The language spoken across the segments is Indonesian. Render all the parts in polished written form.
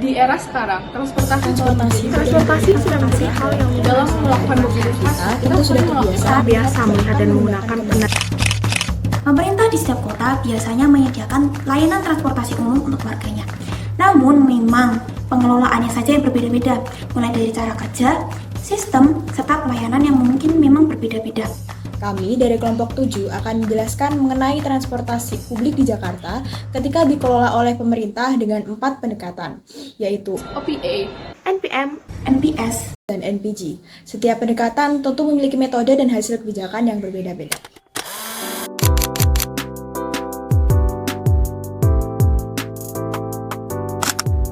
Di era sekarang, transportasi sudah menjadi hal yang dalam melakukan mobilitas kita sudah terbiasa melihat dan menggunakan Pemerintah di setiap kota biasanya menyediakan layanan transportasi umum untuk warganya. Namun memang pengelolaannya saja yang berbeda-beda, mulai dari cara kerja, sistem, serta pelayanan yang mungkin memang berbeda-beda. Kami dari kelompok 7 akan menjelaskan mengenai transportasi publik di Jakarta ketika dikelola oleh pemerintah dengan 4 pendekatan, yaitu OPA, NPM, NPS, dan NPG. Setiap pendekatan tentu memiliki metode dan hasil kebijakan yang berbeda-beda.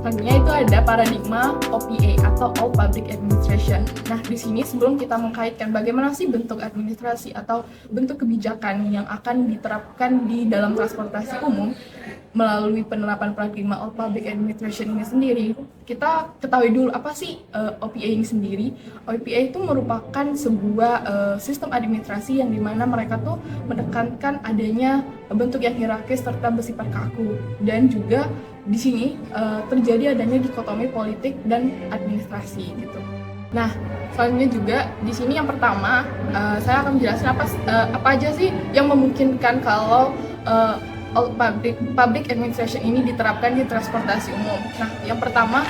selanjutnya itu ada paradigma OPA atau All Public Administration. Nah, di sini sebelum kita mengkaitkan bagaimana sih bentuk administrasi atau bentuk kebijakan yang akan diterapkan di dalam transportasi umum melalui penerapan paradigma All Public Administration ini sendiri, kita ketahui dulu apa sih OPA ini sendiri. OPA itu merupakan sebuah sistem administrasi yang dimana mereka tuh menekankan adanya bentuk yang hierarkis serta bersifat kaku, dan juga di sini terjadi adanya dikotomi politik dan administrasi gitu. Nah, selanjutnya juga di sini yang pertama saya akan menjelaskan apa aja sih yang memungkinkan kalau All Public Administration ini diterapkan di transportasi umum. Nah, yang pertama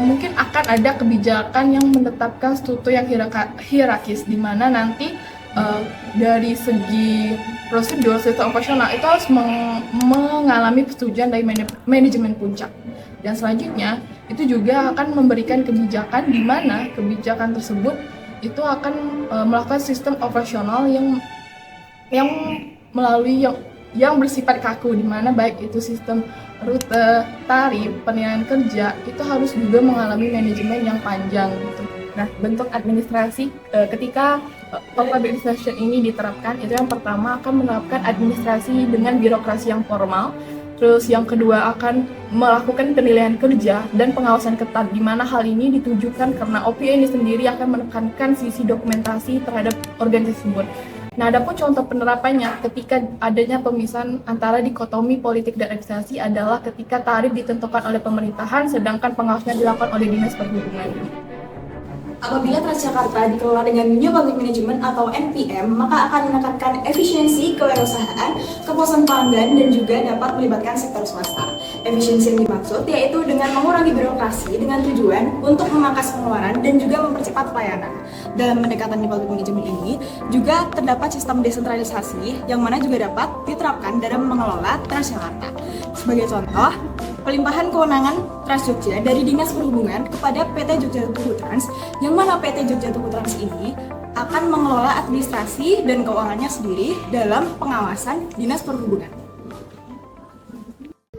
mungkin akan ada kebijakan yang menetapkan struktur yang hierarkis, di mana nanti dari segi prosedur sistem operasional itu harus mengalami persetujuan dari manajemen puncak. Dan selanjutnya itu juga akan memberikan kebijakan di mana kebijakan tersebut itu akan melakukan sistem operasional yang melalui yang bersifat kaku, di mana baik itu sistem rute, tarif, penilaian kerja itu harus juga mengalami manajemen yang panjang gitu. Nah, bentuk administrasi ketika public administration ini diterapkan, itu yang pertama akan menerapkan administrasi dengan birokrasi yang formal. Terus yang kedua akan melakukan penilaian kerja dan pengawasan ketat, di mana hal ini ditujukan karena OPA ini sendiri akan menekankan sisi dokumentasi terhadap organisasi tersebut. Nah, adapun contoh penerapannya ketika adanya pemisahan antara dikotomi politik dan administrasi adalah ketika tarif ditentukan oleh pemerintahan sedangkan pengawasannya dilakukan oleh Dinas Perhubungan. Apabila Transjakarta dikelola dengan New Public Management atau NPM, maka akan menekankan efisiensi kewirausahaan, kepuasan pelanggan, dan juga dapat melibatkan sektor swasta. Efisiensi yang dimaksud yaitu dengan mengurangi birokrasi dengan tujuan untuk memangkas pengeluaran dan juga mempercepat pelayanan. Dalam pendekatan New Public Management ini juga terdapat sistem desentralisasi yang mana juga dapat diterapkan dalam mengelola Transjakarta. Sebagai contoh, pelimpahan kewenangan Trans Jogja dari Dinas Perhubungan kepada PT Jogja Tugu Trans, yang mana PT Jogja Tugu Trans ini akan mengelola administrasi dan keuangannya sendiri dalam pengawasan Dinas Perhubungan.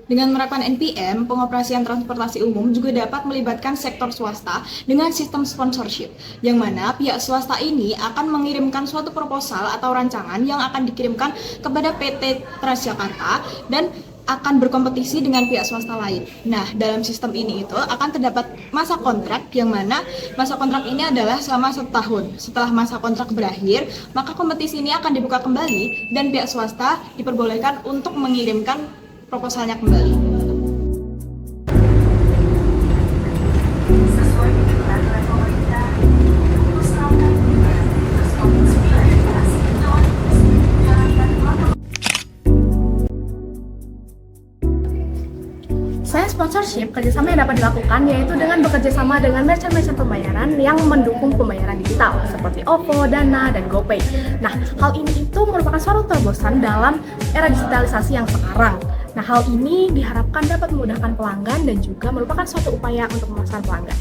Dengan menerapkan NPM, pengoperasian transportasi umum juga dapat melibatkan sektor swasta dengan sistem sponsorship, yang mana pihak swasta ini akan mengirimkan suatu proposal atau rancangan yang akan dikirimkan kepada PT Transjakarta dan akan berkompetisi dengan pihak swasta lain. Nah, dalam sistem ini itu akan terdapat masa kontrak, yang mana masa kontrak ini adalah selama setahun. Setelah masa kontrak berakhir, maka kompetisi ini akan dibuka kembali dan pihak swasta diperbolehkan untuk mengirimkan proposalnya kembali. Selain sponsorship, kerjasama yang dapat dilakukan yaitu dengan bekerjasama dengan merchant-merchant pembayaran yang mendukung pembayaran digital seperti OVO, Dana, dan GoPay. Nah, hal ini itu merupakan suatu terobosan dalam era digitalisasi yang sekarang. Nah, hal ini diharapkan dapat memudahkan pelanggan dan juga merupakan suatu upaya untuk memasarkan pelanggan.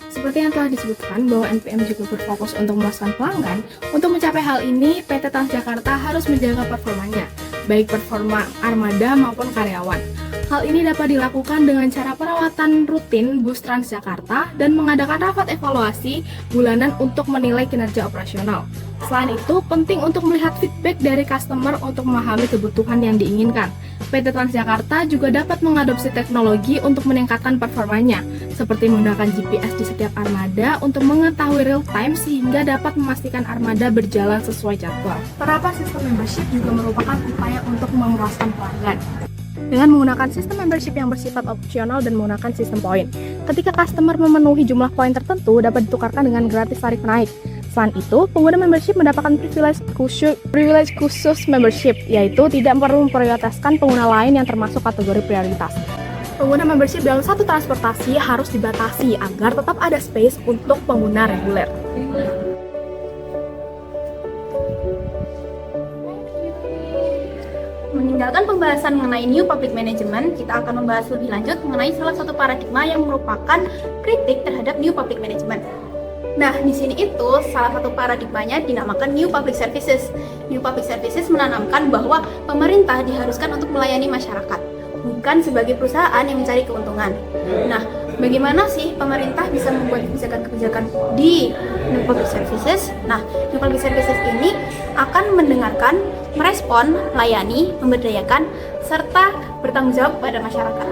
Seperti yang telah disebutkan bahwa NPM juga berfokus untuk memuaskan pelanggan. Untuk mencapai hal ini, PT Transjakarta harus menjaga performanya, baik performa armada maupun karyawan. Hal ini dapat dilakukan dengan cara perawatan rutin bus Transjakarta dan mengadakan rapat evaluasi bulanan untuk menilai kinerja operasional. Selain itu, penting untuk melihat feedback dari customer untuk memahami kebutuhan yang diinginkan. PT Transjakarta juga dapat mengadopsi teknologi untuk meningkatkan performanya, seperti menggunakan GPS di setiap armada untuk mengetahui real time sehingga dapat memastikan armada berjalan sesuai jadwal. Penerapan sistem membership juga merupakan upaya untuk memuaskan pelanggan dengan menggunakan sistem membership yang bersifat opsional dan menggunakan sistem poin. Ketika customer memenuhi jumlah poin tertentu, dapat ditukarkan dengan gratis tarif naik. Selain itu, pengguna membership mendapatkan privilege khusus membership, yaitu tidak perlu memprioritaskan pengguna lain yang termasuk kategori prioritas. Pengguna membership dalam satu transportasi harus dibatasi agar tetap ada space untuk pengguna reguler. Meninggalkan pembahasan mengenai New Public Management, kita akan membahas lebih lanjut mengenai salah satu paradigma yang merupakan kritik terhadap New Public Management. Nah, di sini itu salah satu paradigmanya dinamakan New Public Services. New Public Services menanamkan bahwa pemerintah diharuskan untuk melayani masyarakat, bukan sebagai perusahaan yang mencari keuntungan. Nah, bagaimana sih pemerintah bisa membuat kebijakan-kebijakan di New Public Services? Nah, New Public Services ini akan mendengarkan, merespon, melayani, memberdayakan, serta bertanggung jawab kepada masyarakat.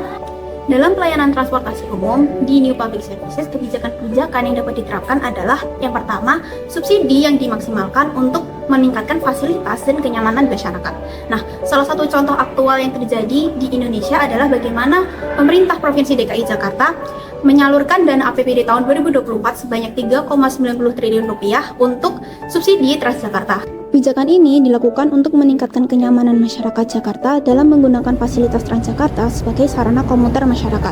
Dalam pelayanan transportasi umum di New Public Services, kebijakan-kebijakan yang dapat diterapkan adalah yang pertama, subsidi yang dimaksimalkan untuk meningkatkan fasilitas dan kenyamanan masyarakat. Nah, salah satu contoh aktual yang terjadi di Indonesia adalah bagaimana pemerintah Provinsi DKI Jakarta menyalurkan dana APBD tahun 2024 sebanyak 3,90 triliun rupiah untuk subsidi Transjakarta. Kebijakan ini dilakukan untuk meningkatkan kenyamanan masyarakat Jakarta dalam menggunakan fasilitas Transjakarta sebagai sarana komuter masyarakat.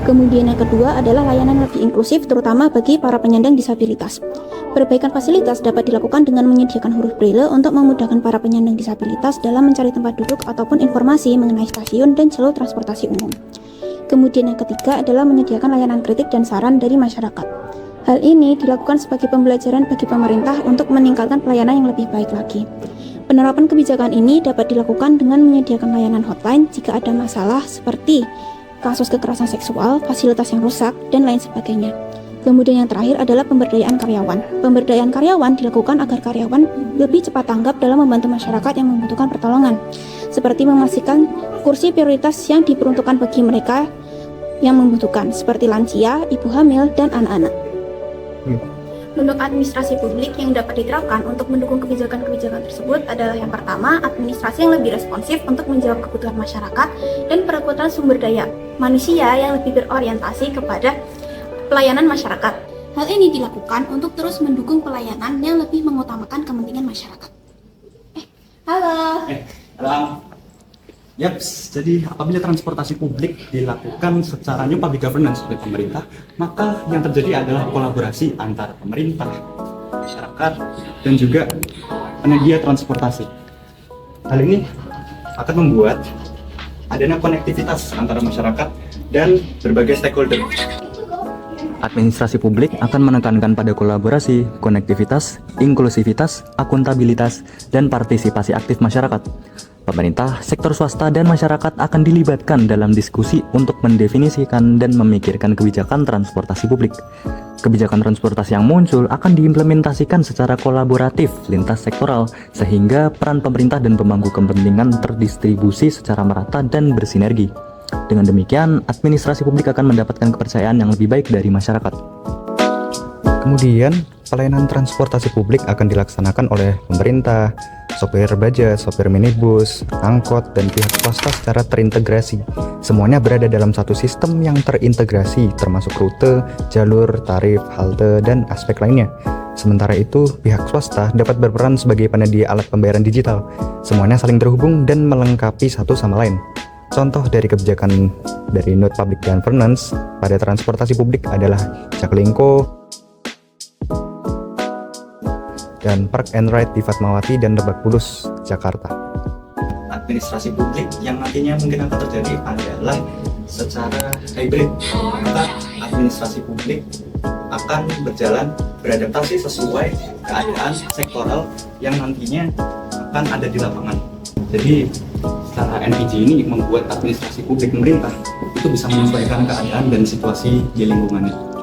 Kemudian yang kedua adalah layanan lebih inklusif terutama bagi para penyandang disabilitas. Perbaikan fasilitas dapat dilakukan dengan menyediakan huruf braille untuk memudahkan para penyandang disabilitas dalam mencari tempat duduk ataupun informasi mengenai stasiun dan jalur transportasi umum. Kemudian yang ketiga adalah menyediakan layanan kritik dan saran dari masyarakat. Hal ini dilakukan sebagai pembelajaran bagi pemerintah untuk meningkatkan pelayanan yang lebih baik lagi. Penerapan kebijakan ini dapat dilakukan dengan menyediakan layanan hotline jika ada masalah seperti kasus kekerasan seksual, fasilitas yang rusak, dan lain sebagainya. Kemudian yang terakhir adalah pemberdayaan karyawan. Pemberdayaan karyawan dilakukan agar karyawan lebih cepat tanggap dalam membantu masyarakat yang membutuhkan pertolongan, seperti memastikan kursi prioritas yang diperuntukkan bagi mereka yang membutuhkan, seperti lansia, ibu hamil, dan anak-anak. Bentuk administrasi publik yang dapat diterapkan untuk mendukung kebijakan-kebijakan tersebut adalah yang pertama, administrasi yang lebih responsif untuk menjawab kebutuhan masyarakat dan perekrutan sumber daya manusia yang lebih berorientasi kepada pelayanan masyarakat. Hal ini dilakukan untuk terus mendukung pelayanan yang lebih mengutamakan kepentingan masyarakat. Halo. Halo. Yaps, jadi apabila transportasi publik dilakukan secara new public governance oleh pemerintah, maka yang terjadi adalah kolaborasi antara pemerintah, masyarakat, dan juga penyedia transportasi. Hal ini akan membuat adanya konektivitas antara masyarakat dan berbagai stakeholder. Administrasi publik akan menekankan pada kolaborasi, konektivitas, inklusivitas, akuntabilitas, dan partisipasi aktif masyarakat. Pemerintah, sektor swasta, dan masyarakat akan dilibatkan dalam diskusi untuk mendefinisikan dan memikirkan kebijakan transportasi publik. Kebijakan transportasi yang muncul akan diimplementasikan secara kolaboratif lintas sektoral, sehingga peran pemerintah dan pemangku kepentingan terdistribusi secara merata dan bersinergi. Dengan demikian, administrasi publik akan mendapatkan kepercayaan yang lebih baik dari masyarakat. Kemudian, pelayanan transportasi publik akan dilaksanakan oleh pemerintah, sopir baja, sopir minibus, angkot, dan pihak swasta secara terintegrasi. Semuanya berada dalam satu sistem yang terintegrasi, termasuk rute, jalur, tarif, halte, dan aspek lainnya. Sementara itu, pihak swasta dapat berperan sebagai penyedia alat pembayaran digital. Semuanya saling terhubung dan melengkapi satu sama lain. Contoh dari kebijakan dari New Public Governance pada transportasi publik adalah Jaklingko dan Park and Ride di Fatmawati dan Lebak Bulus, Jakarta. Administrasi publik yang nantinya mungkin akan terjadi adalah secara hybrid, maka administrasi publik akan berjalan beradaptasi sesuai keadaan sektoral yang nantinya akan ada di lapangan. Jadi secara NPJ ini membuat administrasi publik pemerintah itu bisa menyesuaikan keadaan dan situasi di lingkungannya.